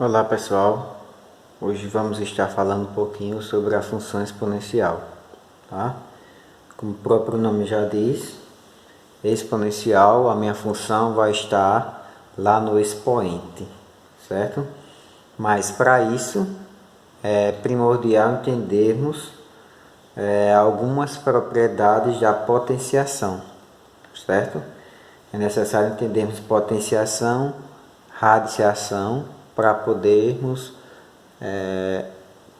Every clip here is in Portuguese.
Olá pessoal, hoje vamos estar falando um pouquinho sobre a função exponencial, tá? Como o próprio nome já diz, exponencial, a minha função vai estar lá no expoente, certo? Mas para isso é primordial entendermos algumas propriedades da potenciação, certo? É necessário entendermos potenciação, radiciação, para podermos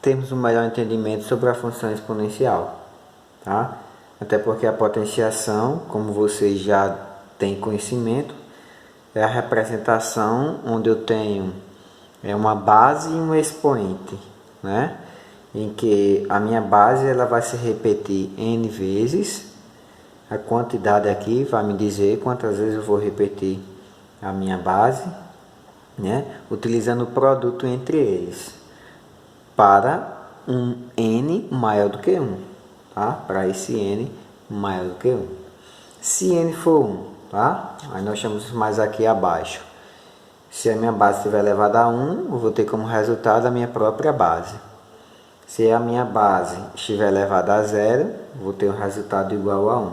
termos um melhor entendimento sobre a função exponencial, tá? Até porque a potenciação, como vocês já têm conhecimento, é a representação onde eu tenho uma base e um expoente, né? Em que a minha base ela vai se repetir n vezes. A quantidade aqui vai me dizer quantas vezes eu vou repetir a minha base, né? Utilizando o produto entre eles para um n maior do que 1, tá? Para esse n maior do que 1. Se n for 1, tá? Aí nós chamamos mais aqui abaixo. Se a minha base estiver elevada a 1, eu vou ter como resultado a minha própria base. Se a minha base estiver elevada a 0, vou ter um resultado igual a 1,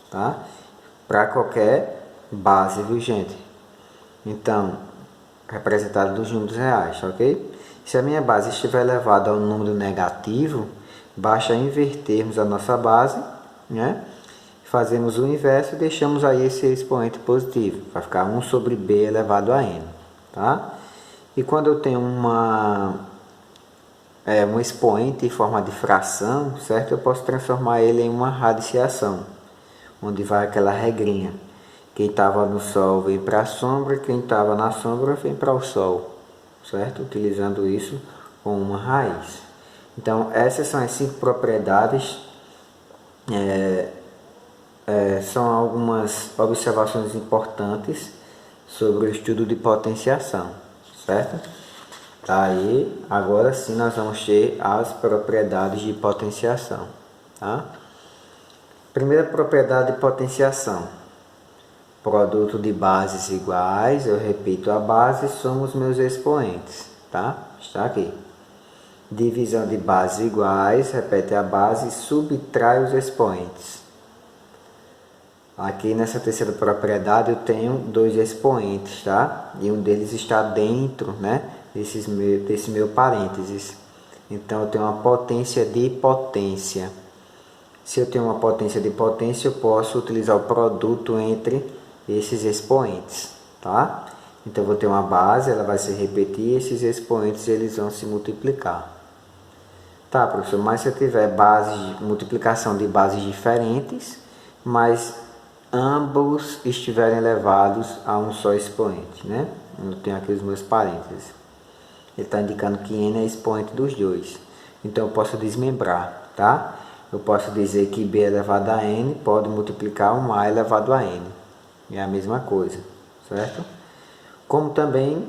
tá? Para qualquer base, viu gente? Então, representado dos números reais, ok? Se a minha base estiver elevada a um número negativo, basta invertermos a nossa base, né? Fazemos o inverso e deixamos aí esse expoente positivo. Vai ficar 1 sobre b elevado a n, tá? E quando eu tenho um expoente em forma de fração, certo? Eu posso transformar ele em uma radiciação, onde vai aquela regrinha. Quem estava no sol vem para a sombra, quem estava na sombra vem para o sol, certo? Utilizando isso com uma raiz. Então, essas são as 5 propriedades, são algumas observações importantes sobre o estudo de potenciação, certo? Tá aí, agora sim nós vamos ter as propriedades de potenciação, tá? Primeira propriedade de potenciação: produto de bases iguais, eu repito a base, somos meus expoentes, tá? Está aqui. Divisão de bases iguais, repete a base e subtrai os expoentes. Aqui nessa terceira propriedade eu tenho 2 expoentes, tá? E um deles está dentro, né, desse meu parênteses. Então eu tenho uma potência de potência. Se eu tenho uma potência de potência, eu posso utilizar o produto entre esses expoentes, tá? Então eu vou ter uma base, ela vai se repetir, esses expoentes eles vão se multiplicar. Tá, professor, mas se eu tiver multiplicação de bases diferentes, mas ambos estiverem elevados a um só expoente, né? Eu tenho aqui os meus parênteses. Ele está indicando que n é expoente dos dois. Então eu posso desmembrar, tá? Eu posso dizer que b elevado a n pode multiplicar um a elevado a n. É a mesma coisa, certo? Como também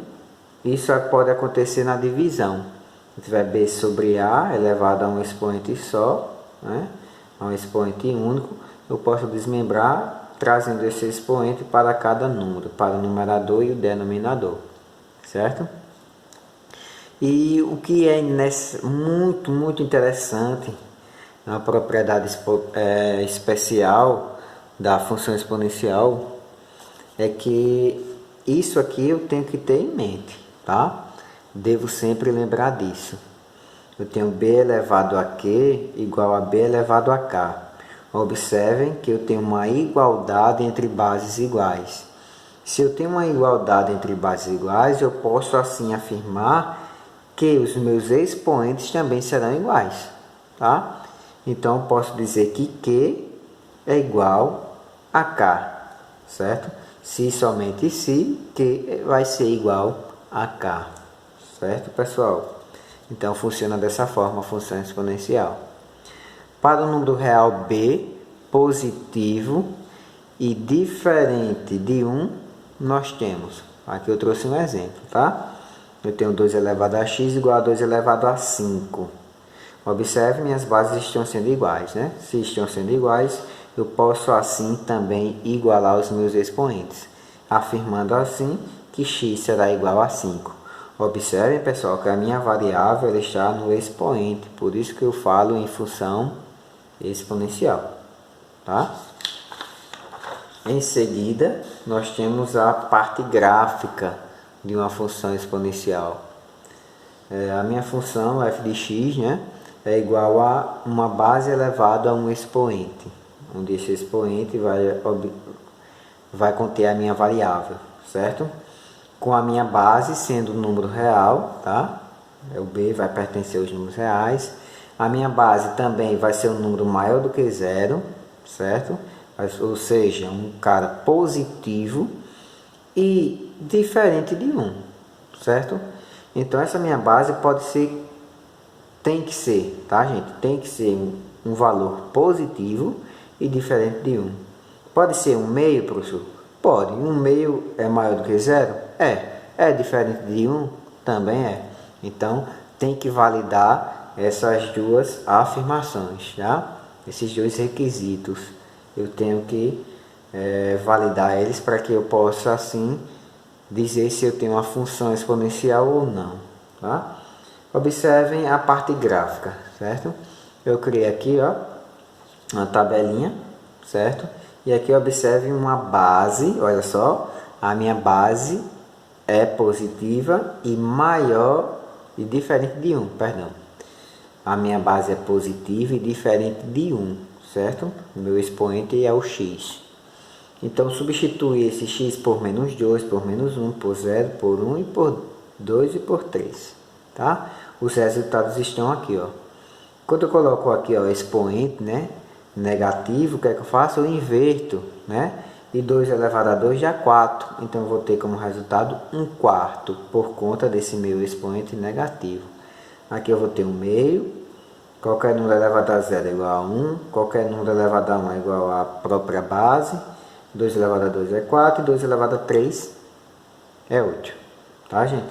isso pode acontecer na divisão. Se tiver b sobre a elevado a um expoente só, né? A um expoente único, eu posso desmembrar trazendo esse expoente para cada número, para o numerador e o denominador, certo? E o que é muito interessante, uma propriedade especial da função exponencial, é que isso aqui eu tenho que ter em mente, tá? Devo sempre lembrar disso. Eu tenho b elevado a q igual a b elevado a k. Observem que eu tenho uma igualdade entre bases iguais. Se eu tenho uma igualdade entre bases iguais, eu posso assim afirmar que os meus expoentes também serão iguais, tá? Então eu posso dizer que q é igual a k, certo? Se somente se, q vai ser igual a k, certo, pessoal? Então funciona dessa forma a função exponencial. Para o número real b positivo e diferente de 1, nós temos, aqui eu trouxe um exemplo, tá? Eu tenho 2 elevado a x igual a 2 elevado a 5. Observe, minhas bases estão sendo iguais, né? Se estão sendo iguais, eu posso assim também igualar os meus expoentes, afirmando assim que x será igual a 5. Observem, pessoal, que a minha variável ela está no expoente, por isso que eu falo em função exponencial, tá? Em seguida, nós temos a parte gráfica de uma função exponencial. A minha função f de x, né, é igual a uma base elevada a um expoente, onde esse expoente vai conter a minha variável, certo? Com a minha base sendo o número real, tá? O b vai pertencer aos números reais. A minha base também vai ser um número maior do que zero, certo? Ou seja, um cara positivo e diferente de 1, certo? Então essa minha base tem que ser, tá, gente? Tem que ser um valor positivo e diferente de 1. Pode ser um meio, professor? Pode. Um meio é maior do que zero? É diferente de 1? Também é. Então, tem que validar essas duas afirmações, tá? Esses dois requisitos. Eu tenho que validar eles para que eu possa, assim, dizer se eu tenho uma função exponencial ou não, tá? Observem a parte gráfica, certo? Eu criei aqui, ó, uma tabelinha, certo? E aqui observe uma base, olha só, a minha base é positiva e maior e diferente de 1, perdão. A minha base é positiva e diferente de 1, certo? O meu expoente é o x. Então, substitui esse x por menos 2, por menos 1, por 0, por 1 e por 2 e por 3, tá? Os resultados estão aqui, ó. Quando eu coloco aqui, ó, expoente, né, negativo, o que é que eu faço? Eu inverto, né? E 2 elevado a 2 dá 4. Então, eu vou ter como resultado 1/4 por conta desse meu expoente negativo. Aqui eu vou ter um meio. Qualquer número elevado a 0 é igual a 1. Qualquer número elevado a 1 é igual à própria base. 2 elevado a 2 é 4. E 2 elevado a 3 é 8. Tá, gente?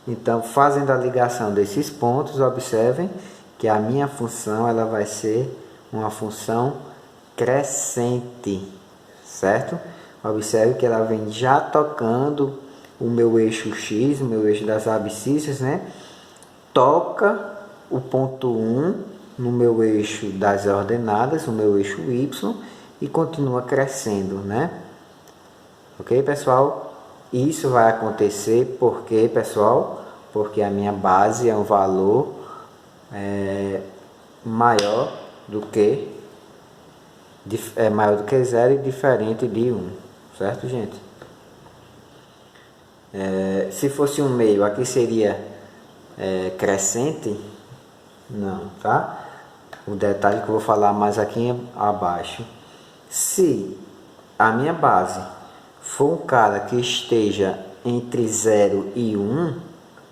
Então, fazendo a ligação desses pontos, observem que a minha função ela vai ser uma função crescente, certo? Observe que ela vem já tocando o meu eixo x, o meu eixo das abscissas, né? Toca o ponto 1 no meu eixo das ordenadas, o meu eixo y, e continua crescendo, né? Ok, pessoal? Isso vai acontecer porque, pessoal, porque a minha base é um valor maior do que zero e diferente de 1, certo, gente? Se fosse um meio, aqui seria crescente? Não, tá? O detalhe que eu vou falar mais aqui abaixo. Se a minha base for um cara que esteja entre 0 e 1,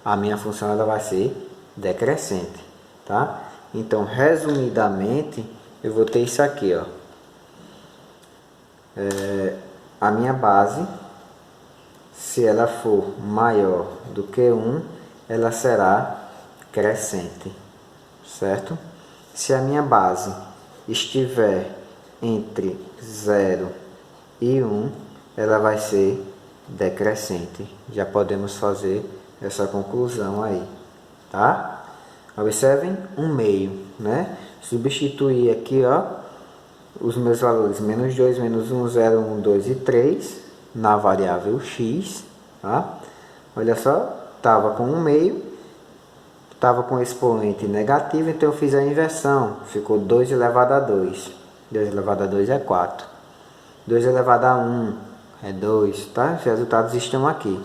a minha função ela vai ser decrescente, tá? Então, resumidamente, eu vou ter isso aqui, ó. A minha base, se ela for maior do que 1, ela será crescente, certo? Se a minha base estiver entre 0 e 1, ela vai ser decrescente. Já podemos fazer essa conclusão aí, tá? Observem um meio, né? Substituir aqui, ó, os meus valores menos 2, menos 1, 0, 1, 2 e 3 na variável x, tá? Olha só, estava com um meio, estava com expoente negativo, então eu fiz a inversão, ficou 2 elevado a 2. 2 elevado a 2 é 4. 2 elevado a 1 é 2, tá? Os resultados estão aqui.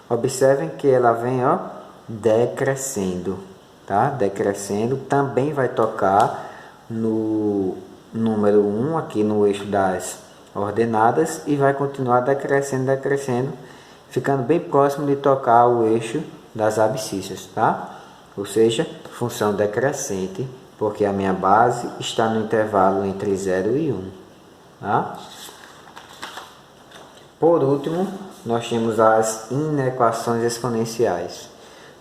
Observem que ela vem, ó, decrescendo, tá? Decrescendo, também vai tocar no número 1 aqui no eixo das ordenadas e vai continuar decrescendo, decrescendo, ficando bem próximo de tocar o eixo das abscissas, tá? Ou seja, função decrescente, porque a minha base está no intervalo entre 0 e 1, tá? Por último, nós temos as inequações exponenciais.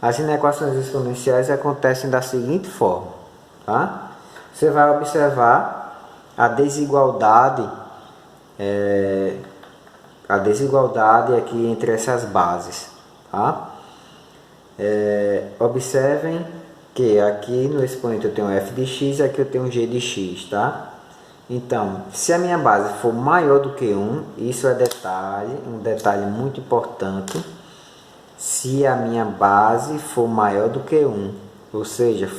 As inequações exponenciais acontecem da seguinte forma, tá? Você vai observar a desigualdade aqui entre essas bases, tá? Observem que aqui no expoente eu tenho f de x e aqui eu tenho g de x, tá? Então, se a minha base for maior do que 1, isso é um detalhe muito importante. Se a minha base for maior do que 1, ou seja,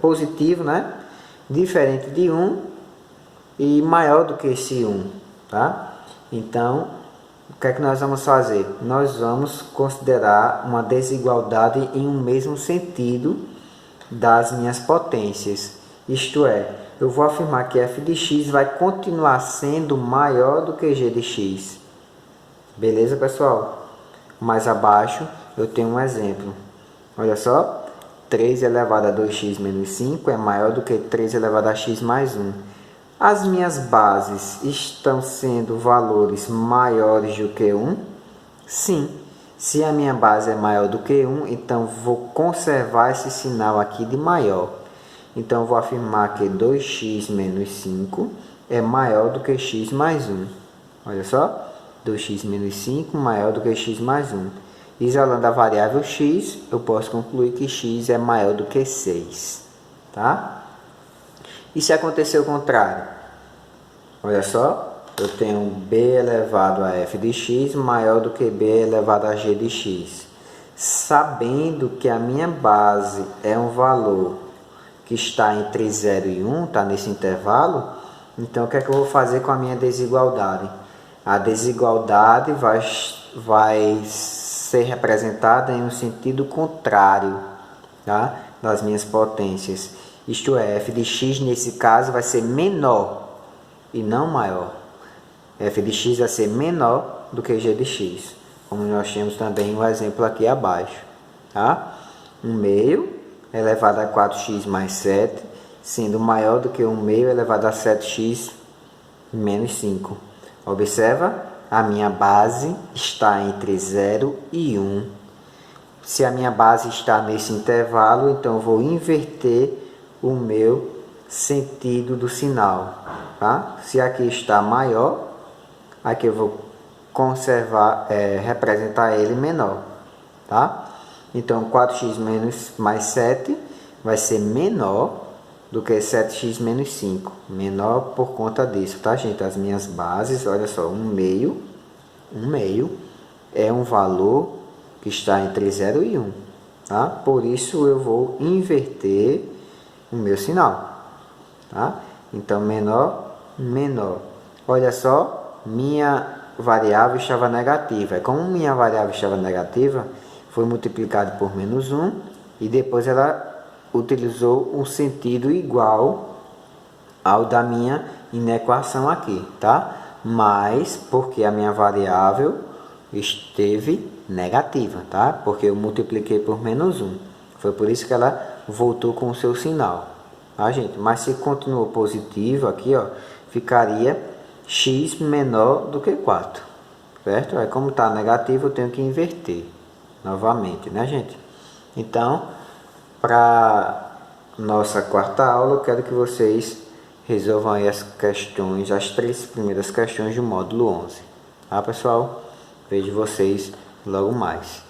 positivo, né? Diferente de 1 e maior do que esse 1, tá? Então, o que é que nós vamos fazer? Nós vamos considerar uma desigualdade em um mesmo sentido das minhas potências. Isto é, eu vou afirmar que f de x vai continuar sendo maior do que g de x. Beleza, pessoal? Mais abaixo eu tenho um exemplo. Olha só, 3 elevado a 2x menos 5 é maior do que 3 elevado a x mais 1. As minhas bases estão sendo valores maiores do que 1? Sim. Se a minha base é maior do que 1, então vou conservar esse sinal aqui de maior. Então, vou afirmar que 2x menos 5 é maior do que x mais 1. Olha só, 2x menos 5 maior do que x mais 1. Isolando a variável x, eu posso concluir que x é maior do que 6. Tá? E se acontecer o contrário? Olha só, eu tenho b elevado a f de x maior do que b elevado a g de x. Sabendo que a minha base é um valor que está entre 0 e 1, está nesse intervalo, então o que é que eu vou fazer com a minha desigualdade? A desigualdade vai ser representada em um sentido contrário, tá? Das minhas potências. Isto é, f de x nesse caso vai ser menor e não maior. F de x vai ser menor do que g de x, como nós temos também um exemplo aqui abaixo. Tá? 1 meio elevado a 4x mais 7, sendo maior do que 1 meio elevado a 7x menos 5. Observa, a minha base está entre 0 e 1. Se a minha base está nesse intervalo, então eu vou inverter o meu sentido do sinal. Tá? Se aqui está maior, aqui eu vou conservar, representar ele menor. Tá? Então, 4x mais 7 vai ser menor do que 7x menos 5. Menor por conta disso, tá, gente? As minhas bases, olha só, 1 meio é um valor que está entre 0 e 1. Tá? Por isso, eu vou inverter o meu sinal. Tá? Então, menor. Olha só, minha variável estava negativa. Como minha variável estava negativa, foi multiplicado por menos 1 e depois ela utilizou um sentido igual ao da minha inequação aqui, tá? Mas porque a minha variável esteve negativa, tá? Porque eu multipliquei por menos 1. Foi por isso que ela voltou com o seu sinal, tá, gente? Mas se continuou positivo aqui, ó, ficaria x menor do que 4, certo? Aí como está negativo, eu tenho que inverter novamente, né, gente? Então, para nossa quarta aula, eu quero que vocês resolvam aí as questões, as 3 primeiras questões do módulo 11. Tá, pessoal? Vejo vocês logo mais.